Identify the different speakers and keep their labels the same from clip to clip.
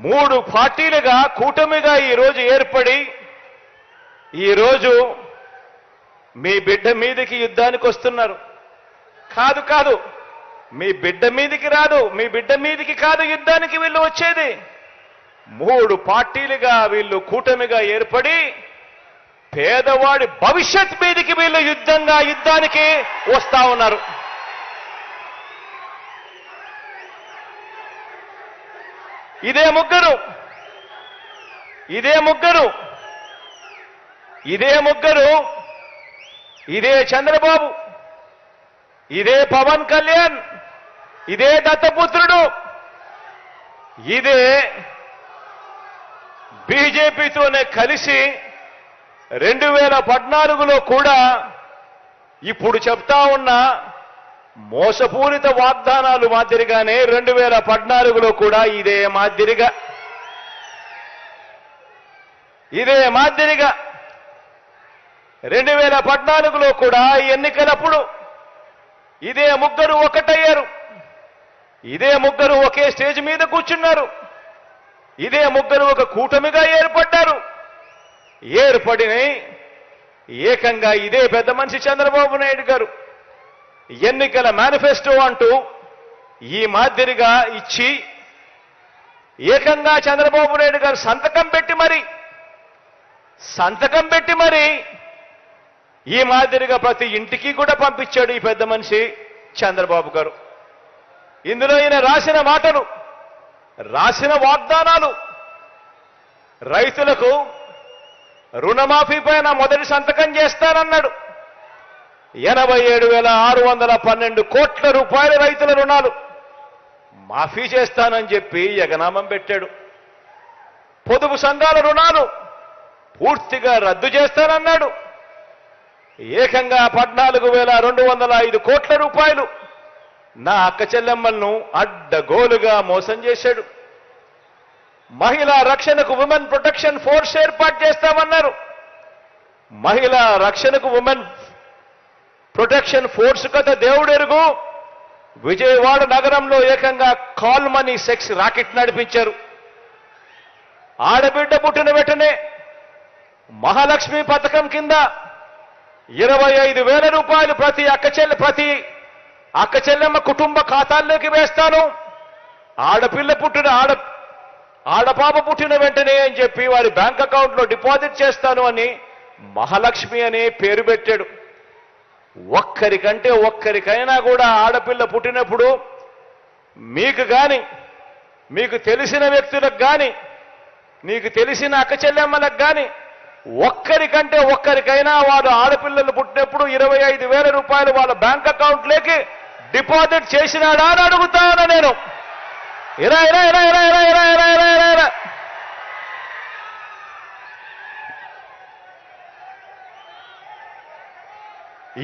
Speaker 1: మూడు పార్టీలుగా కూటమిగా ఈరోజు ఏర్పడి ఈరోజు మీ బిడ్డ మీదకి యుద్ధానికి వస్తున్నారు. కాదు కాదు, మీ బిడ్డ మీదకి రాదు, మీ బిడ్డ మీదకి కాదు యుద్ధానికి వీళ్ళు వచ్చేది. మూడు పార్టీలుగా వీళ్ళు కూటమిగా ఏర్పడి పేదవాడి భవిష్యత్ మీదకి వీళ్ళు యుద్ధానికి వస్తా ఉన్నారు. ఇదే ముగ్గురు ఇదే చంద్రబాబు, ఇదే పవన్ కళ్యాణ్, ఇదే దత్తపుత్రుడు, ఇదే బీజేపీతోనే కలిసి 2014లో కూడా ఇప్పుడు చెప్తా ఉన్న మోసపూరిత వాగ్దానాలు మాదిరిగానే 2014లో కూడా ఇదే మాదిరిగా 2014లో కూడా ఎన్నికలప్పుడు ఇదే ముగ్గురు ఒకటయ్యారు, ఇదే ముగ్గురు ఒకే స్టేజ్ మీద కూర్చున్నారు, ఇదే ముగ్గురు ఒక కూటమిగా ఏర్పడ్డారు. ఏర్పడిన ఏకంగా ఇదే పెద్ద మనిషి చంద్రబాబు నాయుడు గారు ఎన్నికల మేనిఫెస్టో అంటూ ఈ మాదిరిగా ఇచ్చి ఏకంగా చంద్రబాబు నాయుడు గారు సంతకం పెట్టి మరి ఈ మాదిరిగా ప్రతి ఇంటికి కూడా పంపించాడు ఈ పెద్ద మనిషి చంద్రబాబు గారు. ఇందులో ఈయన రాసిన మాటలు, రాసిన వాగ్దానాలు, రైతులకు రుణమాఫీ పైన మొదటి సంతకం చేస్తానన్నాడు. 87,612 కోట్ల రూపాయల రైతుల రుణాలు మాఫీ చేస్తానని చెప్పి ఎగనామం పెట్టాడు. పొదుపు సంఘాల రుణాలు పూర్తిగా రద్దు చేస్తానన్నాడు. ఏకంగా 14,205 కోట్ల రూపాయలు నా అక్క చెల్లెమ్మలను అడ్డగోలుగా మోసం చేశాడు. మహిళా రక్షణకు ఉమెన్ ప్రొటెక్షన్ ఫోర్స్ ఏర్పాటు చేస్తామన్నారు. మహిళా రక్షణకు ఉమెన్ ప్రొటెక్షన్ ఫోర్స్ కథ దేవుడెరుగు. విజయవాడ నగరంలో ఏకంగా కాల్ మనీ సెక్స్ రాకెట్ నడిపించారు. ఆడబిడ్డ పుట్టిన వెంటనే మహాలక్ష్మి పథకం కింద 25,000 రూపాయలు ప్రతి అక్క చెల్లెమ్మ కుటుంబ ఖాతాల్లోకి వేస్తాను. ఆడపాప పుట్టిన వెంటనే అని చెప్పి వారి బ్యాంక్ అకౌంట్లో డిపాజిట్ చేస్తాను అని మహాలక్ష్మి అనే పేరు పెట్టాడు. ఒక్కరికైనా కూడా ఆడపిల్ల పుట్టినప్పుడు మీకు కానీ, మీకు తెలిసిన వ్యక్తులకు కానీ, మీకు తెలిసిన అక్క చెల్లెమ్మలకు కానీ ఒక్కరికైనా వాడు ఆడపిల్లలు పుట్టినప్పుడు 25,000 రూపాయలు వాళ్ళ బ్యాంక్ అకౌంట్లోకి డిపాజిట్ చేసినాడా అని అడుగుతాను నేను. ఇరా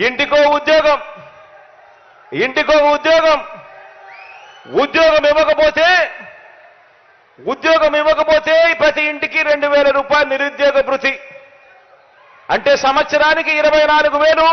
Speaker 1: ఇంటికో ఉద్యోగం ఇవ్వకపోతే ప్రతి ఇంటికి 2,000 రూపాయలు నిరుద్యోగ భృతి అంటే సంవత్సరానికి 24,000,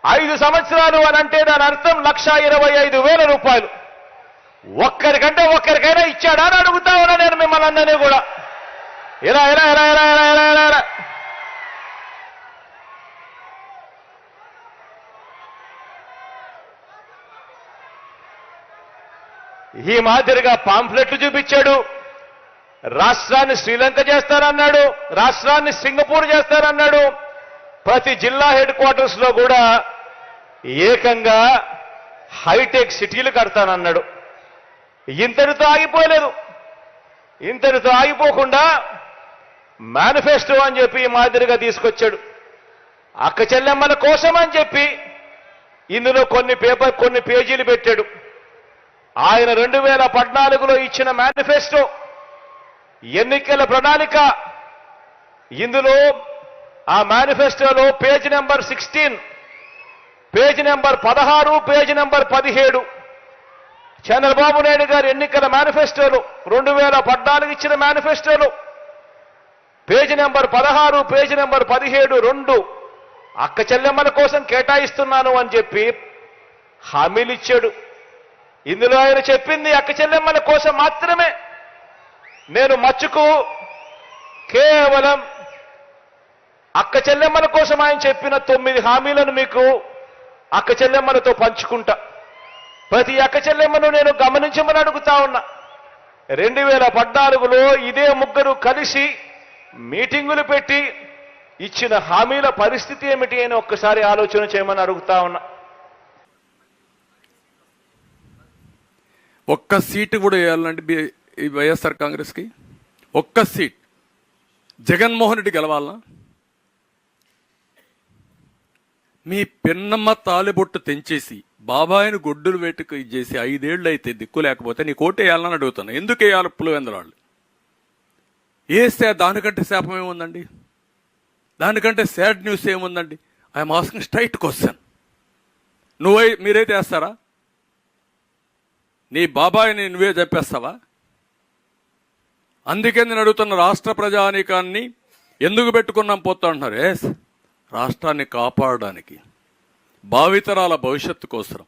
Speaker 1: 5 సంవత్సరాలు అని అంటే దాని అర్థం 1,25,000 రూపాయలు. ఒక్కరికైనా ఇచ్చాడా అని అడుగుతా ఉన్నా నేను మిమ్మల్ని అందరినీ కూడా. ఇలా ఈ మాదిరిగా పాంఫ్లెట్లు చూపించాడు. రాష్ట్రాన్ని శ్రీలంక చేస్తారన్నాడు, రాష్ట్రాన్ని సింగపూర్ చేస్తారన్నాడు. ప్రతి జిల్లా హెడ్ క్వార్టర్స్ లో కూడా ఏకంగా హైటెక్ సిటీలు కడతానన్నాడు. ఇంతటితో ఆగిపోకుండా మేనిఫెస్టో అని చెప్పి ఈ మాదిరిగా తీసుకొచ్చాడు. అక్క చెల్లెమ్మల కోసం అని చెప్పి ఇందులో కొన్ని పేజీలు పెట్టాడు. ఆయన 2014లో ఇచ్చిన మేనిఫెస్టో ఎన్నికల ప్రణాళిక. ఇందులో ఆ మేనిఫెస్టోలో page number 16, page number 16, page number 17 Chandrababu Naidu గారు ఎన్నికల మేనిఫెస్టోలో 2014 ఇచ్చిన మేనిఫెస్టోలో పేజ్ నెంబర్ 16, పేజ్ నెంబర్ 17 2 అక్క చెల్లెమ్మల కోసం కేటాయిస్తున్నాను అని చెప్పి హామీలు ఇచ్చాడు. ఇందులో ఆయన చెప్పింది అక్క చెల్లెమ్మల కోసం మాత్రమే. నేను మచ్చుకు కేవలం అక్క చెల్లెమ్మల కోసం ఆయన చెప్పిన 9 హామీలను మీకు అక్క చెల్లెమ్మలతో పంచుకుంటా. ప్రతి అక్క చెల్లెమ్మను నేను గమనించమని అడుగుతా ఉన్నా. 2014లో ఇదే ముగ్గురు కలిసి మీటింగులు పెట్టి ఇచ్చిన హామీల పరిస్థితి ఏమిటి అని ఒక్కసారి ఆలోచన చేయమని అడుగుతా ఉన్నా.
Speaker 2: ఒక్క సీటు కూడా వేయాలంటే ఈ వైఎస్ఆర్ కాంగ్రెస్కి ఒక్క సీట్ జగన్మోహన్ రెడ్డి గెలవాలనా? మీ పిన్నమ్మ తాలిబొట్టు తెంచేసి బాబాయిని గొడ్డులు వేటుకు ఇచ్చేసి 5 ఏళ్ళు అయితే దిక్కు లేకపోతే నీ కోట వేయాలని అడుగుతున్నా. ఎందుకు వేయాలి పులివెందులాళ్ళు? వేస్తే దానికంటే శాపం ఏముందండి? దానికంటే సాడ్ న్యూస్ ఏముందండి? I'm asking straight question. మీరైతే వేస్తారా? నీ బాబాయిని నువ్వే చెప్పేస్తావా? అందుకే నేను అడుగుతున్న రాష్ట్ర ప్రజానీకాన్ని ఎందుకు పెట్టుకున్నాం పోతా అంటున్నారు. ఎస్, రాష్ట్రాన్ని కాపాడడానికి, భావితరాల భవిష్యత్తు కోసం.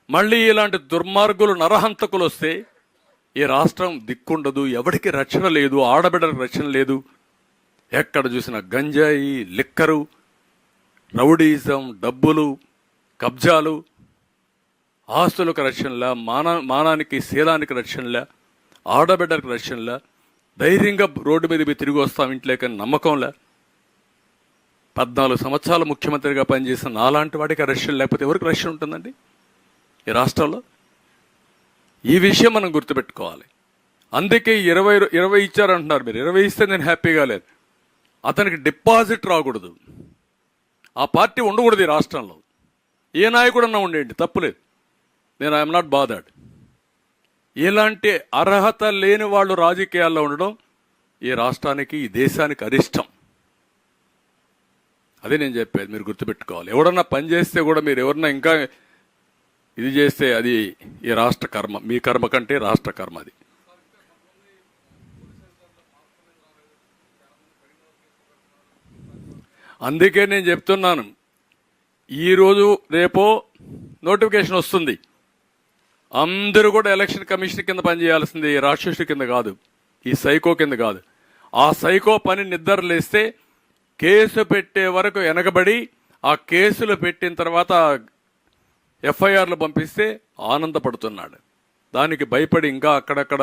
Speaker 2: మళ్ళీ ఇలాంటి దుర్మార్గులు నరహంతకులు వస్తే ఈ రాష్ట్రం దిక్కుండదు, ఎవరికి రక్షణ లేదు, ఆడబిడ్డలకు రక్షణ లేదు. ఎక్కడ చూసినా గంజాయి, లిక్కరు, రౌడీజం, డబ్బులు, కబ్జాలు, ఆస్తులకు రక్షణలా, మానానికి శీలానికి రక్షణలా, ఆడబిడ్డలకు రక్షణలా, ధైర్యంగా రోడ్డు మీద తిరిగి వస్తాం ఇంట్లోకని నమ్మకంలా. 14 సంవత్సరాలు ముఖ్యమంత్రిగా పనిచేసిన నాలాంటి వాడికి రక్షణ లేకపోతే ఎవరికి రక్షణ ఉంటుందండి ఈ రాష్ట్రంలో? ఈ విషయం మనం గుర్తుపెట్టుకోవాలి. అందుకే 20 ఇచ్చారంటున్నారు మీరు. 20 ఇస్తే నేను హ్యాపీగా లేదు. అతనికి డిపాజిట్ రాకూడదు, ఆ పార్టీ ఉండకూడదు ఈ రాష్ట్రంలో. ఏ నాయకుడన్నా ఉండేయండి, తప్పులేదు. నేను ఐఎమ్ నాట్ బాదర్డ్. ఇలాంటి అర్హత లేని వాళ్ళు రాజకీయాల్లో ఉండడం ఈ రాష్ట్రానికి, ఈ దేశానికి అరిష్టం. అదే నేను చెప్పేది, మీరు గుర్తుపెట్టుకోవాలి. ఎవడన్నా పని చేస్తే కూడా మీరు ఎవరన్నా ఇంకా ఇది చేస్తే అది ఈ రాష్ట్ర కర్మ, మీ కర్మ కంటే రాష్ట్ర కర్మ అది. అందుకే నేను చెప్తున్నాను, ఈరోజు రేపో నోటిఫికేషన్ వస్తుంది. అందరూ కూడా ఎలక్షన్ కమిషన్ కింద పనిచేయాల్సింది, రాక్షసుడి కింద కాదు, ఈ సైకో కింద కాదు. ఆ సైకో పని నిద్రలేస్తే కేసు పెట్టే వరకు వెనకబడి, ఆ కేసులు పెట్టిన తర్వాత ఎఫ్ఐఆర్లు పంపిస్తే ఆనందపడుతున్నాడు. దానికి భయపడి ఇంకా అక్కడక్కడ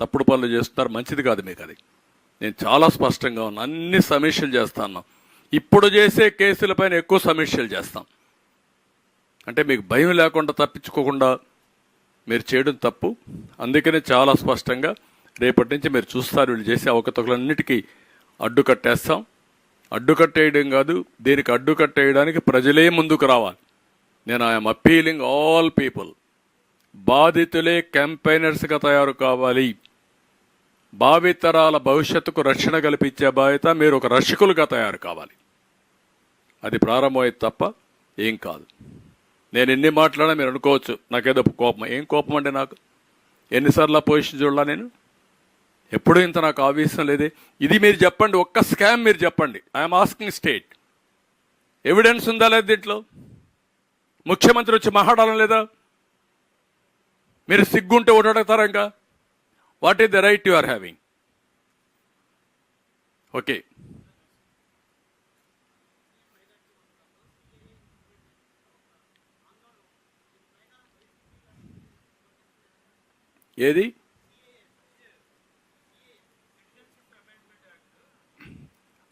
Speaker 2: తప్పుడు పనులు చేస్తున్నారు. మంచిది కాదు మీకు అది. నేను చాలా స్పష్టంగా ఉన్నా, అన్ని సమీక్షలు చేస్తాను. ఇప్పుడు చేసే కేసులపైన ఎక్కువ సమీక్షలు చేస్తాం. అంటే మీకు భయం లేకుండా, తప్పించుకోకుండా మీరు చేయడం తప్పు. అందుకనే చాలా స్పష్టంగా రేపటి నుంచి మీరు చూస్తారు, వీళ్ళు చేసే అవకతవకలన్నిటికీ అడ్డుకట్టేస్తాం. అడ్డుకట్టేయడం కాదు, దీనికి అడ్డుకట్టేయడానికి ప్రజలే ముందుకు రావాలి. నేను ఐఎమ్ అపీలింగ్ ఆల్ పీపుల్, బాధితులే క్యాంపెయినర్స్గా తయారు కావాలి. భావితరాల భవిష్యత్తుకు రక్షణ కల్పించే బాధ్యత మీరు ఒక రక్షకులుగా తయారు కావాలి. అది ప్రారంభమైతే తప్ప ఏం కాదు. నేను ఎన్ని మాట్లాడినా మీరు అనుకోవచ్చు నాకేదో కోపం. ఏం కోపం అంటే నాకు ఎన్నిసార్లు పొజిషన్ చూడాలా? నేను ఎప్పుడూ ఇంత నాకు ఆవేశం లేదే. ఇది మీరు చెప్పండి, ఒక్క స్కామ్ మీరు చెప్పండి. ఐఎమ్ ఆస్కింగ్ స్టేట్, ఎవిడెన్స్ ఉందా లేదా దీంట్లో? ముఖ్యమంత్రి వచ్చి మాట్లాడాలని లేదా? మీరు సిగ్గుంటే ఓటాడతారా? ఇంకా what is the right you are having? Okay, ఏది?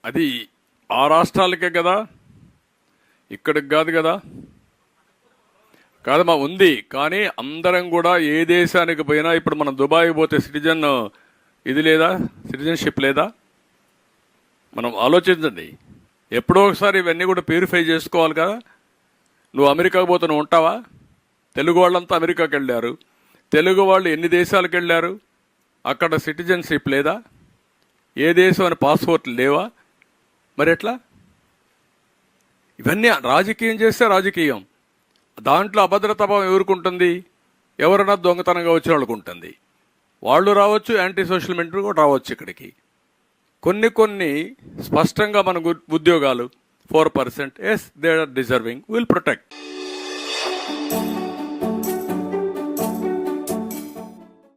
Speaker 2: అది ఆ రాష్ట్రాలకే కదా, ఇక్కడికి కాదు కదా. కాదమ్మా, ఉంది. కానీ అందరం కూడా ఏ దేశానికి పోయినా, ఇప్పుడు మనం దుబాయ్ పోతే సిటిజన్ ఇది లేదా, సిటిజన్షిప్ లేదా? మనం ఆలోచించండి. ఎప్పుడో ఒకసారి ఇవన్నీ కూడా ప్యూరిఫై చేసుకోవాలి కదా. నువ్వు అమెరికాకు పోతే నువ్వు ఉంటావా? తెలుగు వాళ్ళంతా అమెరికాకి వెళ్ళారు. తెలుగు వాళ్ళు ఎన్ని దేశాలకు వెళ్ళారు? అక్కడ సిటిజన్షిప్ లేదా? ఏ దేశం అని పాస్పోర్ట్లు లేవా? మరి ఎట్లా? ఇవన్నీ రాజకీయం చేస్తే రాజకీయం. దాంట్లో అభద్రతాభావం ఎవరుకుంటుంది? ఎవరైనా దొంగతనంగా వచ్చిన వాళ్ళకు ఉంటుంది. వాళ్ళు రావచ్చు, యాంటీ సోషల్ మెంటల్ కూడా రావచ్చు ఇక్కడికి. కొన్ని స్పష్టంగా మన ఉద్యోగాలు 4%, yes they are deserving, will protect.